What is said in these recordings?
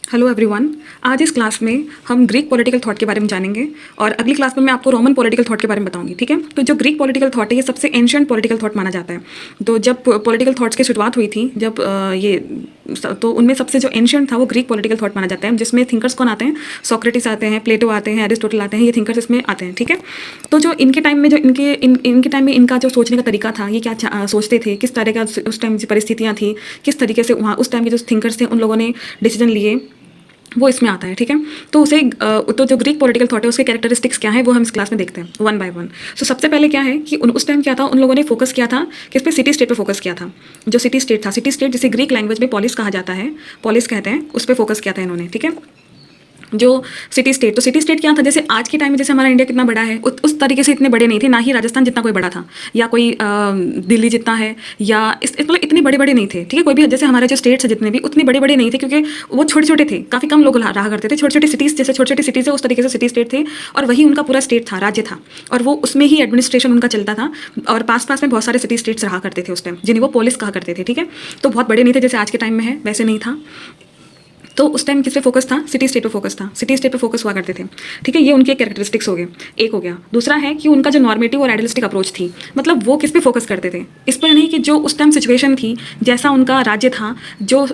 Hello everyone. आज इस class में हम ग्रीक पॉलिटिकल थॉट के बारे में जानेंगे और अगली क्लास में मैं आपको रोमन पॉलिटिकल थॉट के बारे में बताऊंगी। ठीक है, तो जो ग्रीक पॉलिटिकल थॉट है ये सबसे एंशिएंट पॉलिटिकल थॉट माना जाता है। तो जब पॉलिटिकल थॉट्स की शुरुआत हुई थी तो उनमें सबसे जो एंशिएंट था वो ग्रीक पॉलिटिकल थॉट माना जाता है, जिसमें थिंकर्स कौन आते हैं? सोक्रेटिस आते हैं, प्लेटो आते हैं, एरिस्टोटल आते हैं, ये थिंकर्स इसमें आते हैं। ठीक है, तो जो इनके टाइम में इनके टाइम में इनका जो सोचने का तरीका था, ये क्या सोचते थे, किस तरह का उस टाइम की परिस्थितियाँ थी, किस तरीके से वहाँ उस टाइम के जो थिंकर्स थे उन लोगों ने डिसीजन लिए, वो इसमें आता है। ठीक है, तो तो जो ग्रीक पॉलिटिकल थॉट है उसके कैरेक्टरिस्टिक्स क्या है वो हम इस क्लास में देखते हैं वन बाय वन। सो सबसे पहले क्या है कि उस टाइम क्या था, उन लोगों ने फोकस किया था किस पे? सिटी स्टेट पे फोकस किया था। जो सिटी स्टेट था, सिटी स्टेट जिसे ग्रीक लैंग्वेज में पॉलिस कहा जाता है, पॉलिस कहते हैं, उस पर फोकस किया था इन्होंने। ठीक है, जो सिटी स्टेट, तो सिटी स्टेट क्या था? जैसे आज के टाइम में जैसे हमारा इंडिया कितना बड़ा है उस तरीके से इतने बड़े नहीं थे, ना ही राजस्थान जितना कोई बड़ा था, या कोई दिल्ली जितना है, या मतलब इतने बड़े बड़े नहीं थे। ठीक है, कोई भी जैसे हमारे जो स्टेट्स है जितने भी उतने बड़े बड़े नहीं थे, क्योंकि वो छोटे छोटे थे, काफ़ी कम लोग रहा करते थे। छोटे छोटे सिटीज़, जैसे छोटे छोटे सिटीज़ है उस तरीके से सिटी स्टेट थे, और वही उनका पूरा स्टेट था, राज्य था, और वो उसमें ही एडमिनिस्ट्रेशन उनका चलता था। और पास पास में बहुत सारे सिटी स्टेट्स रहा करते थे उस टाइम, जिन्हें वो पोलिस कहा करते थे। ठीक है, तो बहुत बड़े नहीं थे जैसे आज के टाइम में है, वैसे नहीं था। तो उस टाइम किस पे फोकस था? सिटी स्टेट पे फोकस था, सिटी स्टेट पे फोकस हुआ करते थे। ठीक है, ये उनके कैरेक्टरिस्टिक्स हो गए, एक हो गया। दूसरा है कि उनका जो नॉर्मेटिव और आइडियलिस्टिक अप्रोच थी, मतलब वो किस पे फोकस करते थे? इस पर नहीं कि जो उस टाइम सिचुएशन थी, जैसा उनका राज्य था, जो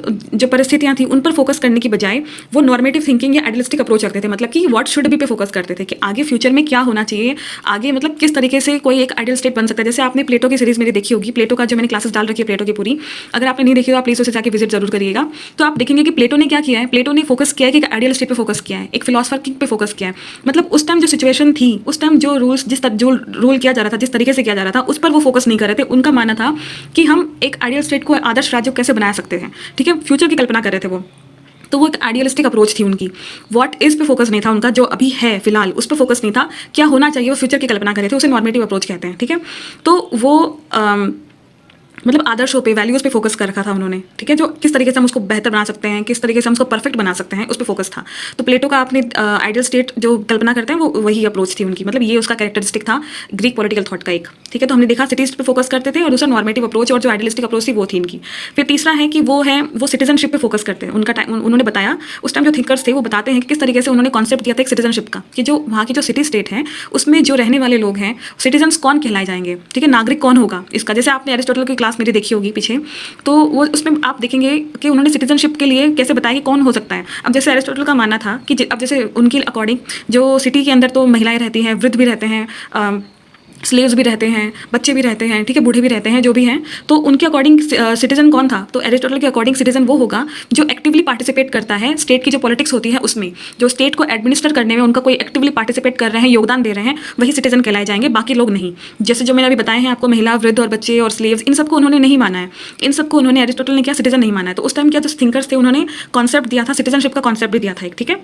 परिस्थितियाँ थी, उन पर फोकस करने की बजाय वो नॉर्मेटिव थिंकिंग या आइडियलिस्टिक अप्रोच रखते थे। मतलब कि व्हाट शुड बी पे फोकस करते थे कि आगे फ्यूचर में क्या होना चाहिए, आगे मतलब किस तरीके से कोई एक आइडियल स्टेट बन सकता है। जैसे आपने प्लेटो की सीरीज मेरी देखी होगी, प्लेटो का जो मैंने क्लासेस डाल रखी है प्लेटो की पूरी, अगर आपने नहीं देखी तो आप प्लीज उसे जाकर विजिट जरूर करिएगा। तो आप देखेंगे कि प्लेटो ने क्या किया है, प्लेटो ने फोकस किया है कि आइडियल स्टेट पे फोकस किया है, एक फिलोसफर पे फोकस किया है। मतलब उस टाइम जो सिचुएशन थी, उस टाइम जो रूल किया जा रहा था, जिस तरीके से किया जा रहा था, उस पर वो फोकस नहीं कर रहे थे। उनका मानना था कि हम एक आइडियल स्टेट को, आदर्श राज्य को कैसे बना सकते हैं। ठीक है, फ्यूचर की कल्पना कर रहे थे वो, तो वो एक आइडियलिस्टिक अप्रोच थी उनकी। व्हाट इज पे फोकस नहीं था उनका, जो अभी है फिलहाल उस पर फोकस नहीं था, क्या होना चाहिए वो फ्यूचर की कल्पना कर रहे थे, उसे नॉर्मेटिव अप्रोच कहते हैं। ठीक है, तो वो मतलब आदर्शों पे, वैल्यूज़ पे फोकस कर रखा था उन्होंने। ठीक है, जो किस तरीके से हम उसको बेहतर बना सकते हैं, किस तरीके से हम उसको परफेक्ट बना सकते हैं, उस पर फोकस था। तो प्लेटो का अपने आइडियल स्टेट जो कल्पना करते हैं वो वही अप्रोच थी उनकी, मतलब ये उसका कैरेक्टरिस्टिक था ग्रीक पॉलिटिकल थॉट का एक। ठीक है, तो हमने देखा सिटीज पे फोकस करते थे, और दूसरा नॉर्मेटिव अप्रोच, और जो आइडियलिस्टिक अप्रोच थी वो थी इनकी। फिर तीसरा है कि वो सिटीजनशिप पे फोकस करते हैं। उनका टाइम उन्होंने बताया, उस टाइम जो थिंकर्स थे वो बताते हैं कि किस तरीके से उन्होंने कॉन्सेप्ट दिया था एक सिटीजनशिप का, कि जो वहाँ की जो सिटी स्टेट है उसमें जो रहने वाले लोग हैं, सिटीजन्स कौन कहलाए जाएंगे। ठीक है, नागरिक कौन होगा इसका। जैसे आपने एरिस्टोटल की क्लास मेरी देखी होगी पीछे, तो वो उसमें आप देखेंगे कि उन्होंने सिटीजनशिप के लिए कैसे बताया कि कौन हो सकता है। अब जैसे एरिस्टोटल का मानना था कि अब जैसे उनके अकॉर्डिंग जो सिटी के अंदर तो महिलाएं रहती हैं, वृद्ध भी रहते हैं, स्लेव्स भी रहते हैं, बच्चे भी रहते हैं, ठीक है, बूढ़े भी रहते हैं, जो भी हैं, तो उनके अकॉर्डिंग सिटीजन कौन था? तो एरिस्टोटल के अकॉर्डिंग सिटीजन वो होगा जो एक्टिवली पार्टिसिपेट करता है स्टेट की जो पॉलिटिक्स होती है उसमें, जो स्टेट को एडमिनिस्टर करने में उनका कोई एक्टिवली पार्टिसिपेट कर रहे हैं, योगदान दे रहे हैं, वही सिटीजन कहलाए जाएंगे, बाकी लोग नहीं। जैसे जो मैंने अभी बताए हैं आपको, महिला, वृद्ध और बच्चे और स्लेव्स, इन सबको उन्होंने नहीं माना है, इन सबको उन्होंने, एरिस्टोटल ने क्या, सिटीजन नहीं माना है। तो उस टाइम क्या जो थिंकर्स थे उन्होंने कॉन्सेप्ट दिया था, सिटीजनशिप का कॉन्सेप्ट भी दिया था एक। ठीक है,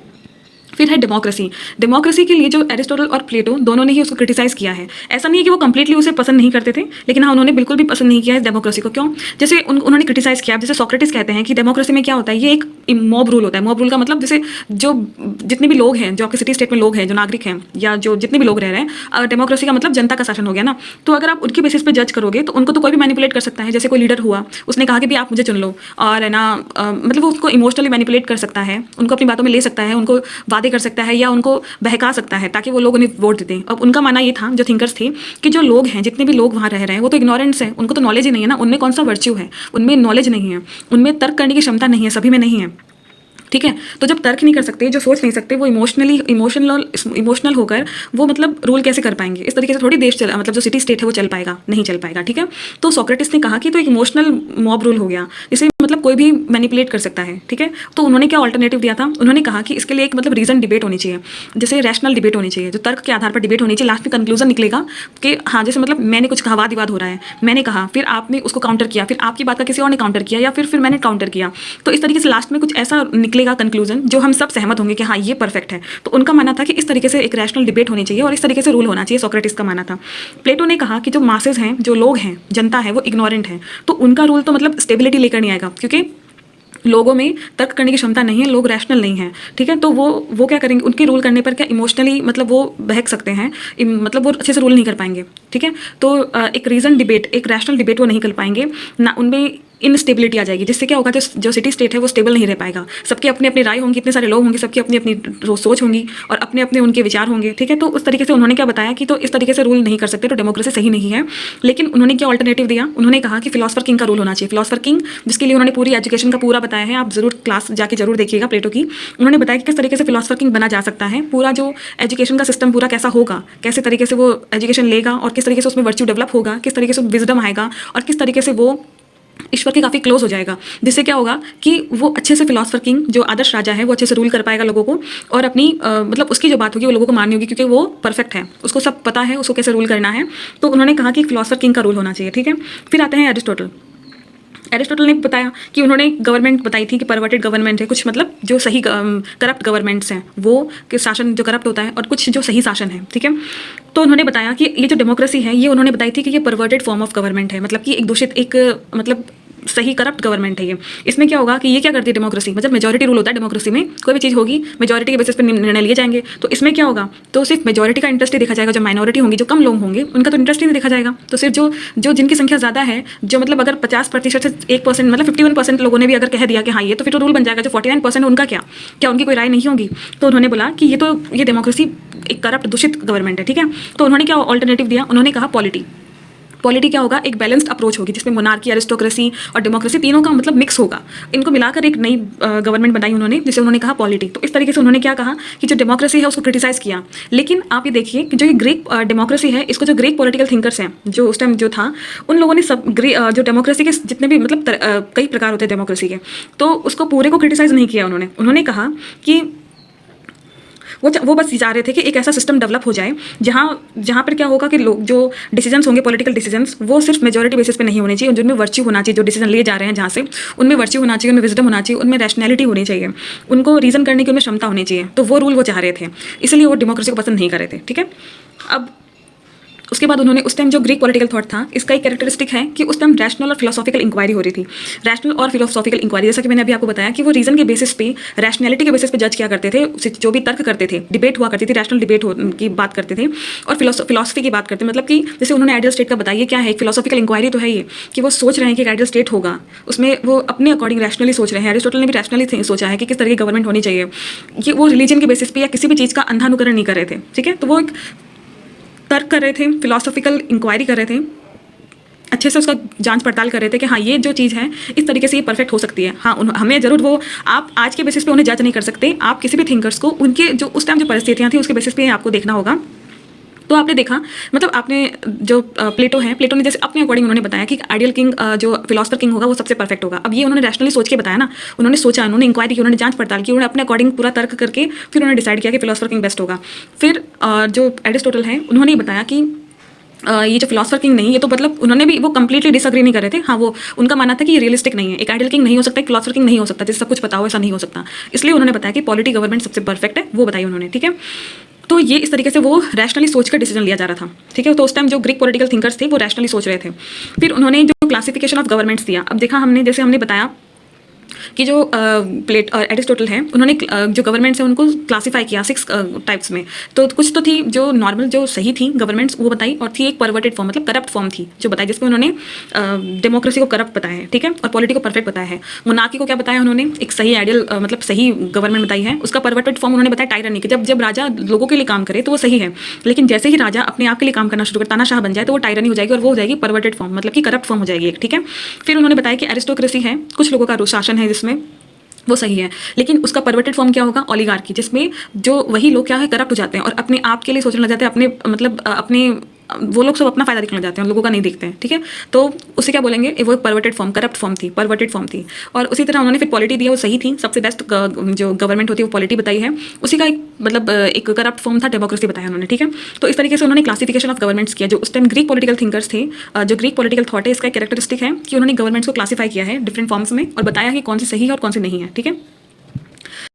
फिर है डेमोक्रेसी। डेमोक्रेसी के लिए जो एरिस्टोटल और प्लेटो दोनों ने ही उसको क्रिटिसाइज किया है। ऐसा नहीं है कि वो कंप्लीटली उसे पसंद नहीं करते थे, लेकिन हाँ, उन्होंने बिल्कुल भी पसंद नहीं किया है डेमोक्रेसी को। क्यों? जैसे उन्होंने क्रिटिसाइज किया, जैसे सोक्रेटिस कहते हैं कि डेमोक्रेसी में क्या होता है, ये एक मॉब रूल होता है। मॉब रूल का मतलब जैसे जो जितने भी लोग हैं, जो आपके सिटी स्टेट में लोग हैं, जो नागरिक हैं, या जो जितने भी लोग रह रहे हैं, डेमोक्रेसी का मतलब जनता का शासन हो गया ना। तो अगर आप उनके बेसिस पे जज करोगे तो उनको तो कोई भी मैनिपुलेट कर सकता है। जैसे कोई लीडर हुआ, उसने कहा कि भी आप मुझे चुन लो, और है ना, मतलब वो उसको इमोशनली मैनिपुलेट कर सकता है, उनको अपनी बातों में ले सकता है, उनको वादे कर सकता है, या उनको बहका सकता है ताकि वो लोग उन्हें वोट दें। अब उनका मानना ये था, जो थिंकर्स थे, कि जो लोग हैं, जितने भी लोग वहाँ रह रहे हैं, वो तो इग्नोरेंट्स हैं, उनको तो नॉलेज ही नहीं है ना, उनमें कौन सा वर्च्यू है, उनमें नॉलेज नहीं है, उनमें तर्क करने की क्षमता नहीं है, सभी में नहीं है। ठीक है, तो जब तर्क नहीं कर सकते, जो सोच नहीं सकते, वो इमोशनल होकर वो मतलब रूल कैसे कर पाएंगे? इस तरीके से थोड़ी देश चला, मतलब जो सिटी स्टेट है वो चल पाएगा, नहीं चल पाएगा। ठीक है, तो सोक्रेटिस ने कहा कि तो एक इमोशनल मॉब रूल हो गया, इसे मतलब कोई भी मैनिपुलेट कर सकता है। ठीक है, तो उन्होंने क्या ऑल्टरनेटिव दिया था? उन्होंने कहा कि इसके लिए एक मतलब रीजन डिबेट होनी चाहिए, जैसे रैशनल डिबेट होनी चाहिए, जो तर्क के आधार पर डिबेट होनी चाहिए। लास्ट में कंक्लूजन निकलेगा कि हाँ, जैसे मतलब मैंने कुछ कहा, वाद विवाद हो रहा है, मैंने कहा, फिर आपने उसको काउंटर किया, फिर आपकी बात का किसी और ने काउंटर किया, या फिर मैंने काउंटर किया, तो इस तरीके से लास्ट में कुछ ऐसा निकलेगा कंक्लूजन जो हम सब सहमत होंगे कि हाँ, ये परफेक्ट है। तो उनका मानना था कि इस तरीके से एक रैशनल डिबेट होनी चाहिए और इस तरीके से रूल होना चाहिए, सोक्रेटिस का मानना था। प्लेटो ने कहा कि जो मासेज हैं, जो लोग हैं, जनता है, वो इग्नोरेंट है, तो उनका रूल तो मतलब स्टेबिलिटी लेकर नहीं आएगा, क्योंकि लोगों में तर्क करने की क्षमता नहीं है, लोग रैशनल नहीं हैं। ठीक है, तो वो क्या करेंगे? उनके रूल करने पर क्या इमोशनली मतलब वो बहक सकते हैं, मतलब वो अच्छे से रूल नहीं कर पाएंगे। ठीक है, तो एक रीजन डिबेट, एक रैशनल डिबेट वो नहीं कर पाएंगे ना, उनमें इनस्टेबिलिटी आ जाएगी, जिससे क्या होगा, जो सिटी स्टेट है वो स्टेबल नहीं रह पाएगा। सबके अपने अपने राय होंगी, इतने सारे लोग होंगे, सबकी अपनी अपनी सोच होंगी और अपने अपने उनके विचार होंगे, ठीक है। तो उस तरीके से उन्होंने क्या बताया कि तो इस तरीके से रूल नहीं कर सकते, तो डेमोक्रेसी सही नहीं है। लेकिन उन्होंने क्या ऑल्टरनेटिव दिया, उन्होंने कहा कि फिलोसफर किंग का रूल होना चाहिए। फिलोसफर किंग, जिसके लिए उन्होंने पूरी एजुकेशन का पूरा बताया है, आप जरूर क्लास जाके जरूर देखिएगा प्लेटो की। उन्होंने बताया कि किस तरीके से फिलोसफर किंग बना जा सकता है, पूरा जो एजुकेशन का सिस्टम पूरा कैसा होगा, कैसे तरीके से वो एजुकेशन लेगा और किस तरीके से उसमें वर्च्यू डेवलप होगा, किस तरीके से विजडम आएगा और किस तरीके से वो ईश्वर के काफ़ी क्लोज हो जाएगा, जिससे क्या होगा कि वो अच्छे से फिलोसफर किंग जो आदर्श राजा है वो अच्छे से रूल कर पाएगा लोगों को, और अपनी मतलब उसकी जो बात होगी वो लोगों को माननी होगी, क्योंकि वो परफेक्ट है, उसको सब पता है उसको कैसे रूल करना है। तो उन्होंने कहा कि फिलोसफर किंग का रूल होना चाहिए, ठीक है। फिर आते हैं एरिस्टोटल। एरिस्टोटल ने बताया कि उन्होंने गवर्नमेंट बताई थी कि परवर्टेड गवर्नमेंट है, कुछ मतलब जो सही करप्ट गवर्नमेंट्स हैं वो कि शासन जो करप्ट होता है, और कुछ जो सही शासन है, ठीक है। तो उन्होंने बताया कि ये जो डेमोक्रेसी है ये उन्होंने बताई थी कि ये परवर्टेड फॉर्म ऑफ गवर्नमेंट है, मतलब कि एक दूषित, एक मतलब सही करप्ट गवर्नमेंट है ये। इसमें क्या होगा कि ये क्या करती है डेमोक्रेसी, मतलब मेजॉरिटी रूल होता है डेमोक्रेसी में, कोई भी चीज़ होगी मेजॉरिटी के बेसिस पे निर्णय लिए जाएंगे। तो इसमें क्या होगा, तो सिर्फ मेजॉरिटी का इंटरेस्ट ही देखा जाएगा, जो माइनॉरिटी होंगी, जो कम लोग होंगे, उनका तो इंटरेस्ट ही नहीं देखा जाएगा। तो सिर्फ जो जिनकी संख्या ज़्यादा है, जो मतलब अगर 50% से 1% मतलब 51% लोगों ने भी अगर कह दिया कि हाँ ये तो फिर तो रूल बन जाएगा, जो 49% उनका क्या उनकी कोई राय नहीं होगी। तो उन्होंने बोला कि ये डेमोक्रेसी एक करप्ट दूषित गवर्नमेंट है, ठीक है। तो उन्होंने क्या ऑल्टरनेटिव दिया, उन्होंने कहा पॉलिटी क्या होगा, एक बैलेंस्ड अप्रोच होगी, जिसमें मोनार्की, एरिस्टोक्रेसी और डेमोक्रेसी तीनों का मतलब मिक्स होगा। इनको मिलाकर एक नई गवर्नमेंट बनाई उन्होंने, जिसे उन्होंने कहा पॉलिटी। तो इस तरीके से उन्होंने क्या कहा कि जो डेमोक्रेसी है उसको क्रिटिसाइज किया। लेकिन आप ये देखिए कि जो ये ग्रीक डेमोक्रेसी है, इसको जो ग्रीक पॉलिटिकल थिंकर्स हैं जो उस टाइम जो था, उन लोगों ने सब जो डेमोक्रेसी के जितने भी मतलब कई प्रकार होते हैं डेमोक्रेसी के, तो उसको पूरे को क्रिटिसाइज नहीं किया उन्होंने कहा कि वो बस चाह रहे थे कि एक ऐसा सिस्टम डेवलप हो जाए जहाँ पर क्या होगा कि लोग जो डिसीजंस होंगे, पॉलिटिकल डिसीजंस, वो सिर्फ मेजॉरिटी बेसिस पे नहीं होने चाहिए, जिनमें वर्च्यू होना चाहिए, जो डिसीजन लिए जा रहे हैं जहाँ से, उनमें वर्च्यू होना चाहिए, उनमें विजडम होना चाहिए, उनमें रैशनैलिटी होनी चाहिए, उनको रीजन करने की उनमें क्षमता होनी चाहिए। तो वो रूल वो चाह रहे थे, इसलिए वो डेमोक्रेसी को पसंद नहीं कर रहे थे, ठीक है। अब उसके बाद उन्होंने उस टाइम जो ग्रीक पॉलिटिकल थॉट था, इसका एक कैरेक्टरिस्टिक है कि उस टाइम रैशनल और फिलोसॉफिकल इंक्वायरी हो रही थी। रैशनल और फिलोसॉफिकल इंक्वायरी, जैसा कि मैंने अभी आपको बताया कि वो रीजन के बेसिस पे, रैशनैलिटी के बेसिस पे जज किया करते थे, जो भी तर्क करते थे, डिबेट हुआ करती थी, रैशनल डिबेट की बात करते थे, और फिलोसफी की बात करते थे। मतलब कि जैसे उन्होंने आइडियल स्टेट का बताइए क्या है, फिलोसॉफिकल इंक्वायरी तो है ये कि वो सोच रहे हैं कि एक आइडियल स्टेट होगा, उसमें वो अपने अकॉर्डिंग रैशनली सोच रहे हैं। एरिस्टोटल ने भी रैशनली सोचा है कि किस तरह की गवर्नमेंट होनी चाहिए, कि वो रिलीजन के बेसिस पे या किसी भी चीज़ का अंधानुकरण नहीं कर रहे थे, ठीक है। तो वो एक तर्क कर रहे थे, फिलोसॉफिकल इंक्वायरी कर रहे थे, अच्छे से उसका जांच पड़ताल कर रहे थे कि हाँ ये जो चीज़ है इस तरीके से ये परफेक्ट हो सकती है। हाँ हमें ज़रूर वो आप आज के बेसिस पे उन्हें जज नहीं कर सकते, आप किसी भी थिंकर्स को उनके जो उस टाइम जो परिस्थितियाँ थी उसके बेसिस पे आपको देखना होगा। तो आपने देखा, मतलब आपने जो प्लेटो ने जैसे अपने अकॉर्डिंग उन्होंने बताया कि आइडियल किंग जो फिलोसफर किंग होगा वो सबसे परफेक्ट होगा। अब ये उन्होंने रैशनली सोच के बताया ना, उन्होंने सोचा, उन्होंने इंक्वायरी की, उन्होंने जांच पड़ताल की, उन्होंने अपने अकॉर्डिंग पूरा तर्क करके फिर उन्होंने डिसाइड किया कि फिलोसफर किंग बेस्ट होगा। फिर जो एरिस्टोटल है उन्होंने बताया कि ये जो फिलोसफर किंग नहीं, ये तो मतलब उन्होंने भी वो कंप्लीटली डिसएग्री नहीं कर रहे थे। हाँ वो उनका मानना था कि ये रियलिस्टिक नहीं है, एक आइडियल किंग नहीं हो सकता, एक फिलोसफर किंग नहीं हो सकता, जिससे सब कुछ पता हो, ऐसा नहीं हो सकता। इसलिए उन्होंने बताया कि पॉलिटी गवर्नमेंट सबसे परफेक्ट है, वो बताई उन्होंने, ठीक है। तो ये इस तरीके से वो रैशनली सोच कर डिसीजन लिया जा रहा था, ठीक है। तो उस टाइम जो ग्रीक पॉलिटिकल थिंकर्स थे वो रैशनली सोच रहे थे। फिर उन्होंने जो क्लासिफिकेशन ऑफ गवर्नमेंट्स दिया, अब देखा हमने, जैसे हमने बताया कि जो एरिस्टोटल है उन्होंने जो गवर्नमेंट्स हैं उनको क्लासीफाई किया 6 टाइप्स में। तो कुछ तो थी जो नॉर्मल जो सही थी गवर्नमेंट्स वो बताई, और थी एक परवर्टेड फॉर्म मतलब करप्ट फॉर्म थी जो बताई, जिसमें उन्होंने डेमोक्रेसी को करप्ट बताया है, ठीक है, और पॉलिटी को परफेक्ट बताया है। मोनार्की को क्या बताया उन्होंने, एक सही आइडियल मतलब सही गवर्नमेंट बताई है। उसका परवर्टेड फॉर्म उन्होंने बताया टायरनी कि जब राजा लोगों के लिए काम करे तो वो सही है, लेकिन जैसे ही राजा अपने आप के लिए काम करना शुरू करे, तानाशाह बन जाए, तो वो टायरनी हो जाएगी और वो हो जाएगी परवर्टेड फॉर्म, मतलब कि करप्ट फॉर्म हो जाएगी एक, ठीक है। फिर उन्होंने बताया कि एरिस्टोक्रेसी है, कुछ लोगों का शासन है जिसमें वो सही है, लेकिन उसका परवर्टेड फॉर्म क्या होगा, ओलिगार्की, जिसमें जो वही लोग क्या है करप्ट हो जाते हैं और अपने आप के लिए सोचने लग जाते हैं, अपने मतलब अपने वो लोग सब अपना फायदा देखने लग जाते हैं, लोगों का नहीं देखते हैं, ठीक है। तो उसे क्या बोलेंगे, वो एक परवर्टेड फॉर्म, करप्ट फॉर्म थी, परवर्टेड फॉर्म थी। और उसी तरह उन्होंने फिर पॉलिटी दिया, वो सही थी, सबसे बेस्ट जो गवर्नमेंट होती है वो पॉलिटी बताई है। उसी का एक मतलब एक करप्ट फॉर्म था डेमोक्रेसी बताया उन्होंने, ठीक है। तो इस तरीके से उन्होंने क्लासिफिकेशन ऑफ गवर्नमेंट्स किया। जो उस टाइम ग्रीक पॉलिटिकल थिंकर्स थे, जो ग्रीक पॉलिटिकल थॉट है, इसका कैरेक्टरिस्टिक है कि उन्होंने गवर्नमेंट्स को क्लासीफाई किया है डिफरेंट फॉर्म्स में और बताया कि कौन सी सही है और कौन सी नहीं है, ठीक है।